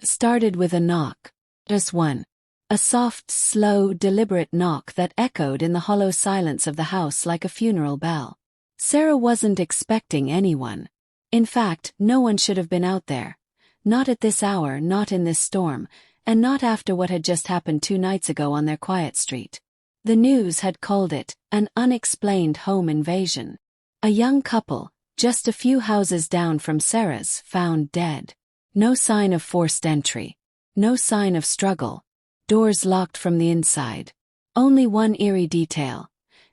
Started with a knock. Just one. A soft, slow, deliberate knock that echoed in the hollow silence of the house like a funeral bell. Sarah wasn't expecting anyone. In fact, no one should have been out there. Not at this hour, not in this storm, and not after what had just happened 2 nights ago on their quiet street. The news had called it an unexplained home invasion. A young couple, just a few houses down from Sarah's, found dead. No sign of forced entry. No sign of struggle. Doors locked from the inside. Only one eerie detail.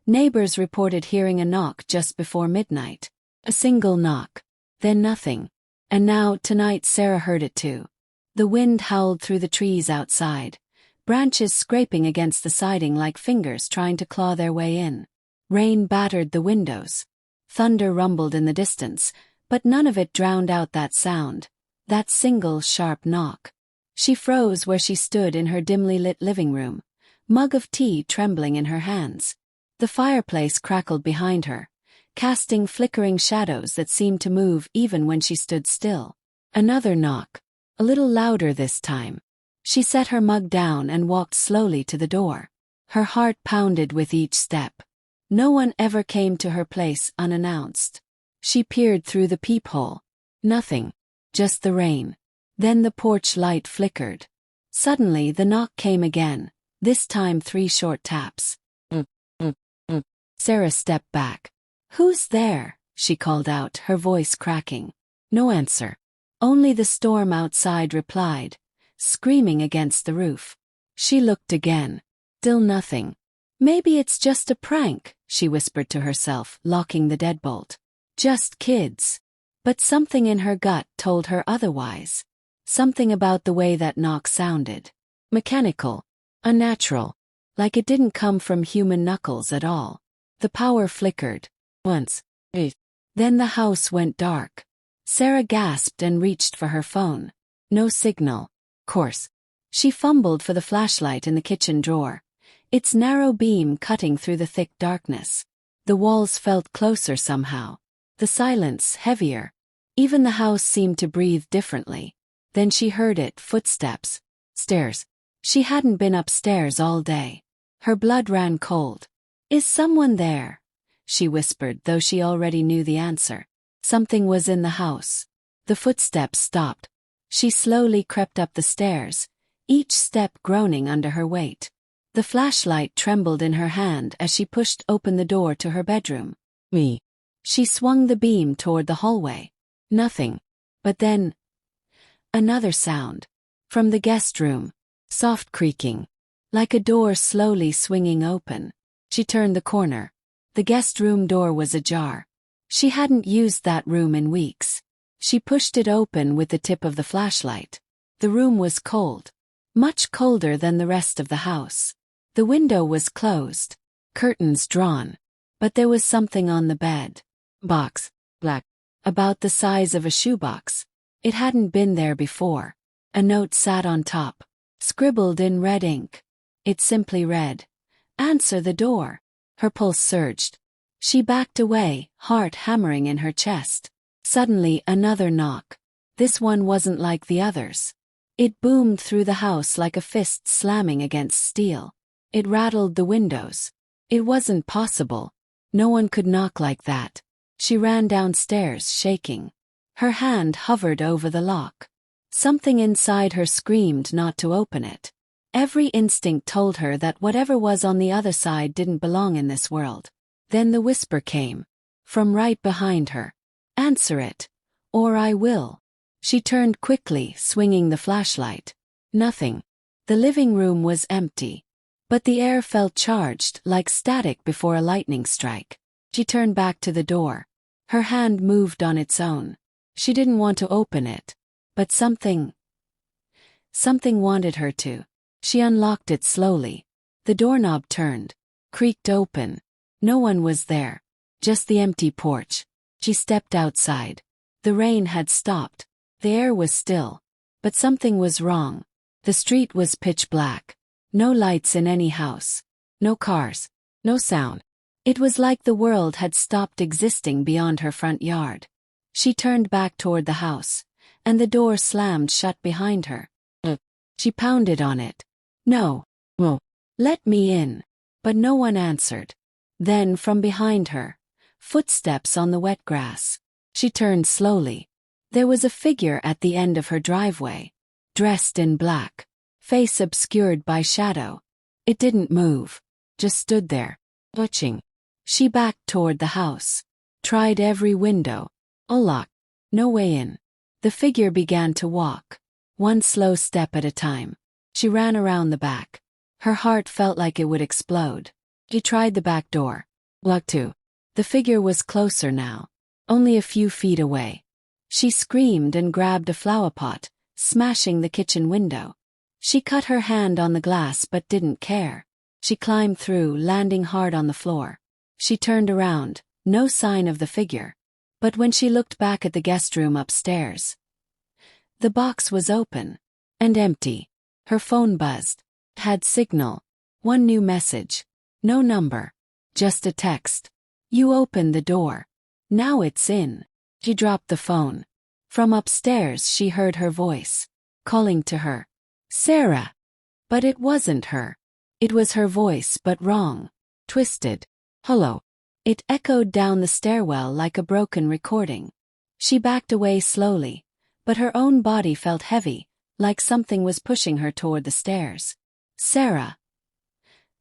Neighbors reported hearing a knock just before midnight. A single knock. Then nothing. And now, tonight, Sarah heard it too. The wind howled through the trees outside, branches scraping against the siding like fingers trying to claw their way in. Rain battered the windows. Thunder rumbled in the distance, but none of it drowned out that sound, that single sharp knock. She froze where she stood in her dimly lit living room, mug of tea trembling in her hands. The fireplace crackled behind her, casting flickering shadows that seemed to move even when she stood still. Another knock, a little louder this time. She set her mug down and walked slowly to the door. Her heart pounded with each step. No one ever came to her place unannounced. She peered through the peephole. Nothing. Just the rain. Then the porch light flickered. Suddenly the knock came again, this time 3 short taps. Sarah stepped back. "Who's there?" she called out, her voice cracking. No answer. Only the storm outside replied, screaming against the roof. She looked again. Still nothing. "Maybe it's just a prank," she whispered to herself, locking the deadbolt. "Just kids." But something in her gut told her otherwise. Something about the way that knock sounded. Mechanical. Unnatural. Like it didn't come from human knuckles at all. The power flickered. Once. Then the house went dark. Sarah gasped and reached for her phone. No signal. Course. She fumbled for the flashlight in the kitchen drawer, its narrow beam cutting through the thick darkness. The walls felt closer somehow. The silence heavier. Even the house seemed to breathe differently. Then she heard it, footsteps. Stairs. She hadn't been upstairs all day. Her blood ran cold. "Is someone there?" she whispered, though she already knew the answer. Something was in the house. The footsteps stopped. She slowly crept up the stairs, each step groaning under her weight. The flashlight trembled in her hand as she pushed open the door to her bedroom. She swung the beam toward the hallway. Nothing. But then, another sound. From the guest room. Soft creaking. Like a door slowly swinging open. She turned the corner. The guest room door was ajar. She hadn't used that room in weeks. She pushed it open with the tip of the flashlight. The room was cold. Much colder than the rest of the house. The window was closed. Curtains drawn. But there was something on the bed. Box. Black. About the size of a shoebox. It hadn't been there before. A note sat on top. Scribbled in red ink. It simply read, "Answer the door." Her pulse surged. She backed away, heart hammering in her chest. Suddenly another knock. This one wasn't like the others. It boomed through the house like a fist slamming against steel. It rattled the windows. It wasn't possible. No one could knock like that. She ran downstairs, shaking. Her hand hovered over the lock. Something inside her screamed not to open it. Every instinct told her that whatever was on the other side didn't belong in this world. Then the whisper came. From right behind her. "Answer it. Or I will." She turned quickly, swinging the flashlight. Nothing. The living room was empty. But the air felt charged, like static before a lightning strike. She turned back to the door. Her hand moved on its own. She didn't want to open it. But something wanted her to. She unlocked it slowly. The doorknob turned. Creaked open. No one was there. Just the empty porch. She stepped outside. The rain had stopped. The air was still. But something was wrong. The street was pitch black. No lights in any house. No cars. No sound. It was like the world had stopped existing beyond her front yard. She turned back toward the house, and the door slammed shut behind her. She pounded on it. No. Well, let me in. But no one answered. Then from behind her, footsteps on the wet grass. She turned slowly. There was a figure at the end of her driveway, dressed in black, face obscured by shadow. It didn't move, just stood there, watching. She backed toward the house, tried every window, all locked, no way in. The figure began to walk, one slow step at a time. She ran around the back. Her heart felt like it would explode. She tried the back door. Locked too. The figure was closer now, only a few feet away. She screamed and grabbed a flower pot, smashing the kitchen window. She cut her hand on the glass but didn't care. She climbed through, landing hard on the floor. She turned around, no sign of the figure. But when she looked back at the guest room upstairs, the box was open and empty. Her phone buzzed. Had signal. One new message. No number. Just a text. You opened the door. Now it's in. She dropped the phone. From upstairs she heard her voice, calling to her. Sarah. But it wasn't her. It was her voice but wrong. Twisted. Hello. It echoed down the stairwell like a broken recording. She backed away slowly, but her own body felt heavy, like something was pushing her toward the stairs. Sarah.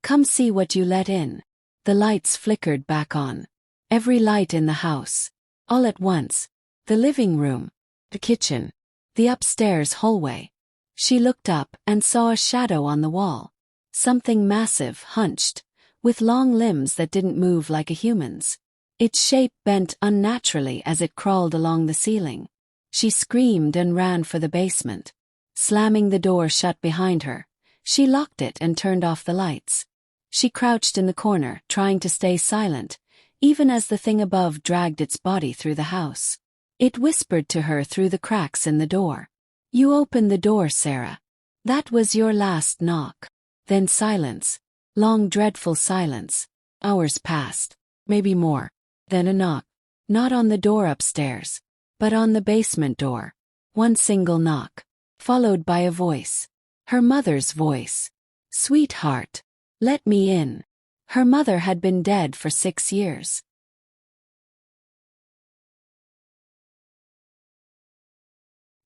Come see what you let in. The lights flickered back on. Every light in the house. All at once. The living room. The kitchen. The upstairs hallway. She looked up and saw a shadow on the wall. Something massive, hunched, with long limbs that didn't move like a human's. Its shape bent unnaturally as it crawled along the ceiling. She screamed and ran for the basement. Slamming the door shut behind her, she locked it and turned off the lights. She crouched in the corner, trying to stay silent, even as the thing above dragged its body through the house. It whispered to her through the cracks in the door. You opened the door, Sarah. That was your last knock. Then silence. Long, dreadful silence. Hours passed. Maybe more. Then a knock. Not on the door upstairs, but on the basement door. One single knock, followed by a voice. Her mother's voice. Sweetheart. Let me in. Her mother had been dead for 6 years.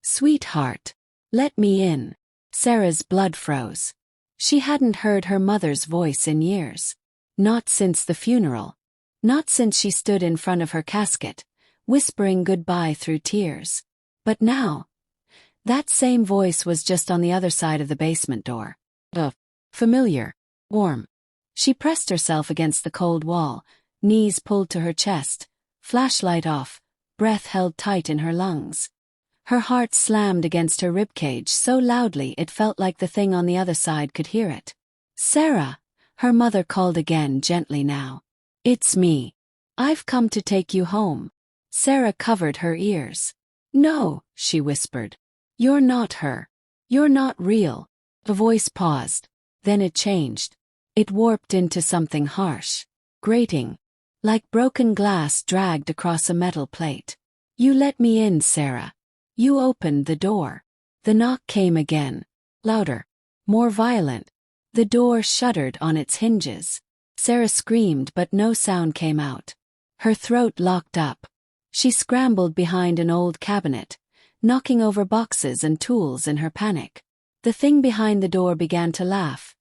Sweetheart. Let me in. Sarah's blood froze. She hadn't heard her mother's voice in years. Not since the funeral. Not since she stood in front of her casket, whispering goodbye through tears. But now, that same voice was just on the other side of the basement door. Familiar. Warm. She pressed herself against the cold wall, knees pulled to her chest, flashlight off, breath held tight in her lungs. Her heart slammed against her ribcage so loudly it felt like the thing on the other side could hear it. Sarah, her mother called again, gently now. It's me. I've come to take you home. Sarah covered her ears. No, she whispered. You're not her. You're not real. The voice paused. Then it changed. It warped into something harsh, grating, like broken glass dragged across a metal plate. You let me in, Sarah. You opened the door. The knock came again, louder, more violent. The door shuddered on its hinges. Sarah screamed but no sound came out. Her throat locked up. She scrambled behind an old cabinet, knocking over boxes and tools in her panic. The thing behind the door began to laugh.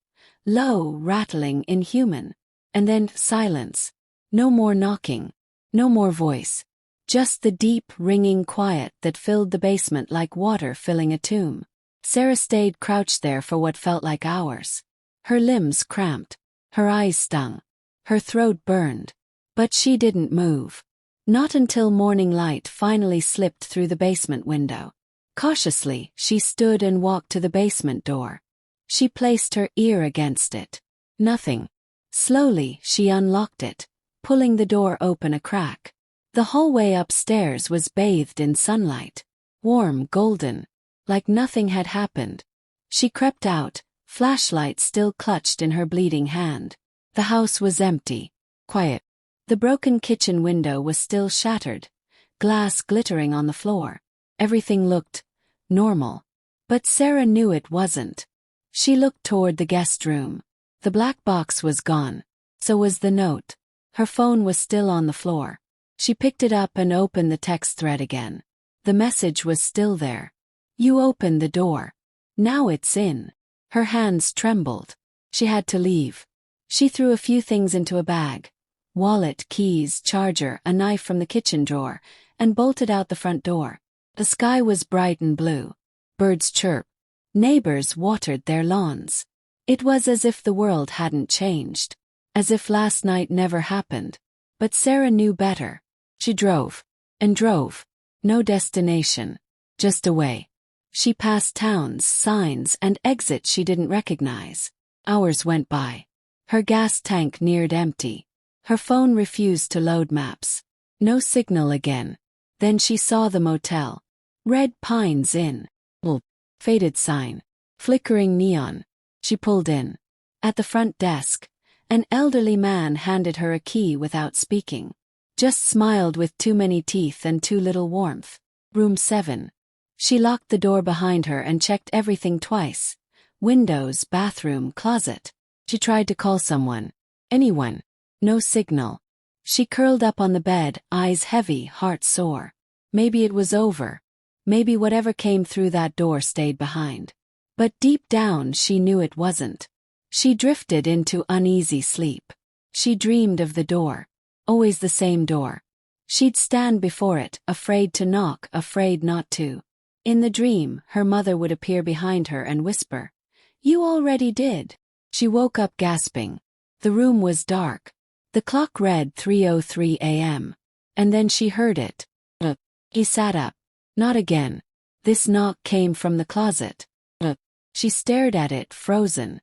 Low, rattling, inhuman. And then silence. No more knocking. No more voice. Just the deep, ringing quiet that filled the basement like water filling a tomb. Sarah stayed crouched there for what felt like hours. Her limbs cramped. Her eyes stung. Her throat burned. But she didn't move. Not until morning light finally slipped through the basement window. Cautiously, she stood and walked to the basement door. She placed her ear against it. Nothing. Slowly, she unlocked it, pulling the door open a crack. The hallway upstairs was bathed in sunlight. Warm, golden. Like nothing had happened. She crept out, flashlight still clutched in her bleeding hand. The house was empty. Quiet. The broken kitchen window was still shattered, glass glittering on the floor. Everything looked normal. But Sarah knew it wasn't. She looked toward the guest room. The black box was gone. So was the note. Her phone was still on the floor. She picked it up and opened the text thread again. The message was still there. You opened the door. Now it's in. Her hands trembled. She had to leave. She threw a few things into a bag. Wallet, keys, charger, a knife from the kitchen drawer, and bolted out the front door. The sky was bright and blue. Birds chirped. Neighbors watered their lawns. It was as if the world hadn't changed. As if last night never happened. But Sarah knew better. She drove. And drove. No destination. Just away. She passed towns, signs, and exits she didn't recognize. Hours went by. Her gas tank neared empty. Her phone refused to load maps. No signal again. Then she saw the motel. Red Pines Inn. Faded sign. Flickering neon. She pulled in. At the front desk, an elderly man handed her a key without speaking. Just smiled with too many teeth and too little warmth. Room 7. She locked the door behind her and checked everything twice. Windows, bathroom, closet. She tried to call someone. Anyone. No signal. She curled up on the bed, eyes heavy, heart sore. Maybe it was over. Maybe whatever came through that door stayed behind. But deep down she knew it wasn't. She drifted into uneasy sleep. She dreamed of the door. Always the same door. She'd stand before it, afraid to knock, afraid not to. In the dream, her mother would appear behind her and whisper, "You already did." She woke up gasping. The room was dark. The clock read 3:03 a.m. And then she heard it. He sat up. Not again. This knock came from the closet. She stared at it, frozen.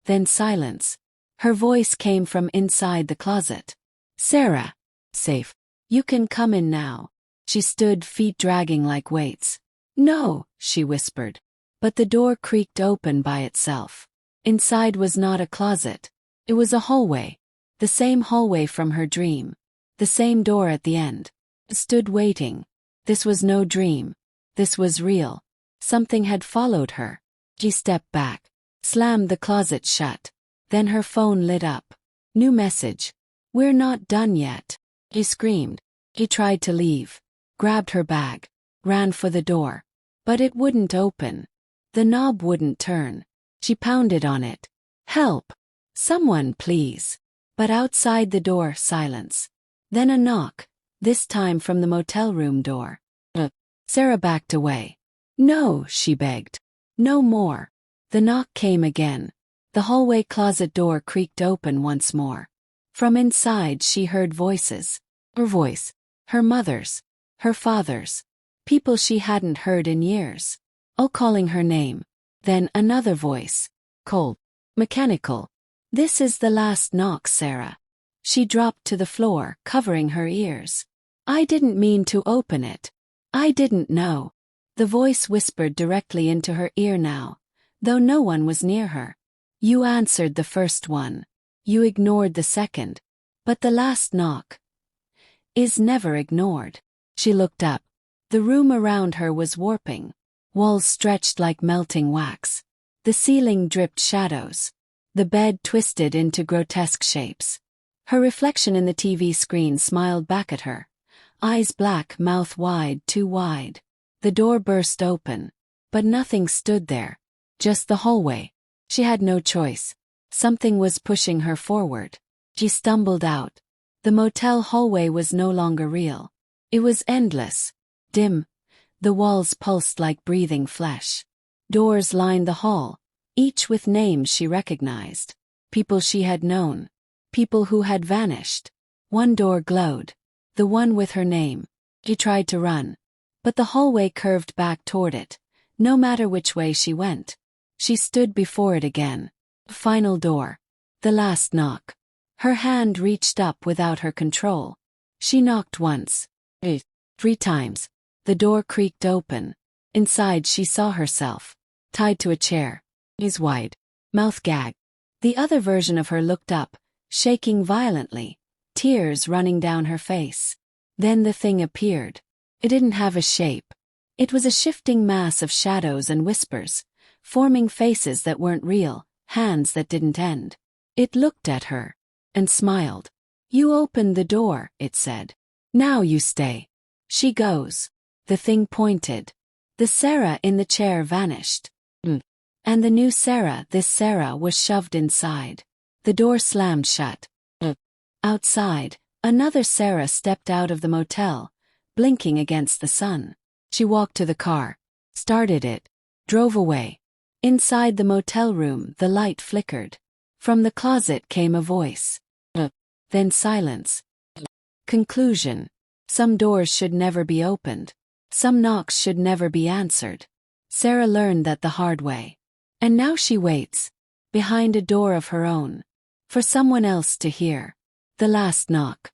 Then silence. Her voice came from inside the closet. "Sarah. Safe. You can come in now." She stood, feet dragging like weights. "No," she whispered. But the door creaked open by itself. Inside was not a closet. It was a hallway. The same hallway from her dream. The same door at the end. Stood waiting. This was no dream. This was real. Something had followed her. She stepped back. Slammed the closet shut. Then her phone lit up. New message. "We're not done yet." He screamed. He tried to leave. Grabbed her bag. Ran for the door. But it wouldn't open. The knob wouldn't turn. She pounded on it. "Help! Someone, please." But outside the door, silence. Then a knock. This time from the motel room door. Sarah backed away. "No," she begged. "No more." The knock came again. The hallway closet door creaked open once more. From inside she heard voices. Her voice. Her mother's. Her father's. People she hadn't heard in years. All calling her name. Then another voice. Cold. Mechanical. "This is the last knock, Sarah." She dropped to the floor, covering her ears. "I didn't mean to open it. I didn't know." The voice whispered directly into her ear now, though no one was near her. "You answered the first one. You ignored the second. But the last knock is never ignored." She looked up. The room around her was warping. Walls stretched like melting wax. The ceiling dripped shadows. The bed twisted into grotesque shapes. Her reflection in the TV screen smiled back at her. Eyes black, mouth wide, too wide. The door burst open. But nothing stood there. Just the hallway. She had no choice. Something was pushing her forward. She stumbled out. The motel hallway was no longer real. It was endless. Dim. The walls pulsed like breathing flesh. Doors lined the hall, each with names she recognized. People she had known. People who had vanished. One door glowed. The one with her name. She tried to run. But the hallway curved back toward it. No matter which way she went. She stood before it again. Final door. The last knock. Her hand reached up without her control. She knocked once. 3 times. The door creaked open. Inside she saw herself. Tied to a chair. Eyes wide. Mouth gagged. The other version of her looked up, shaking violently. Tears running down her face. Then the thing appeared. It didn't have a shape. It was a shifting mass of shadows and whispers, forming faces that weren't real, hands that didn't end. It looked at her and smiled. "You opened the door," it said. "Now you stay." She goes. The thing pointed. The Sarah in the chair vanished. And the new Sarah, this Sarah, was shoved inside. The door slammed shut. Outside, another Sarah stepped out of the motel, blinking against the sun. She walked to the car, started it, drove away. Inside the motel room, the light flickered. From the closet came a voice. Then silence. Conclusion. Some doors should never be opened. Some knocks should never be answered. Sarah learned that the hard way. And now she waits, behind a door of her own, for someone else to hear. The last knock.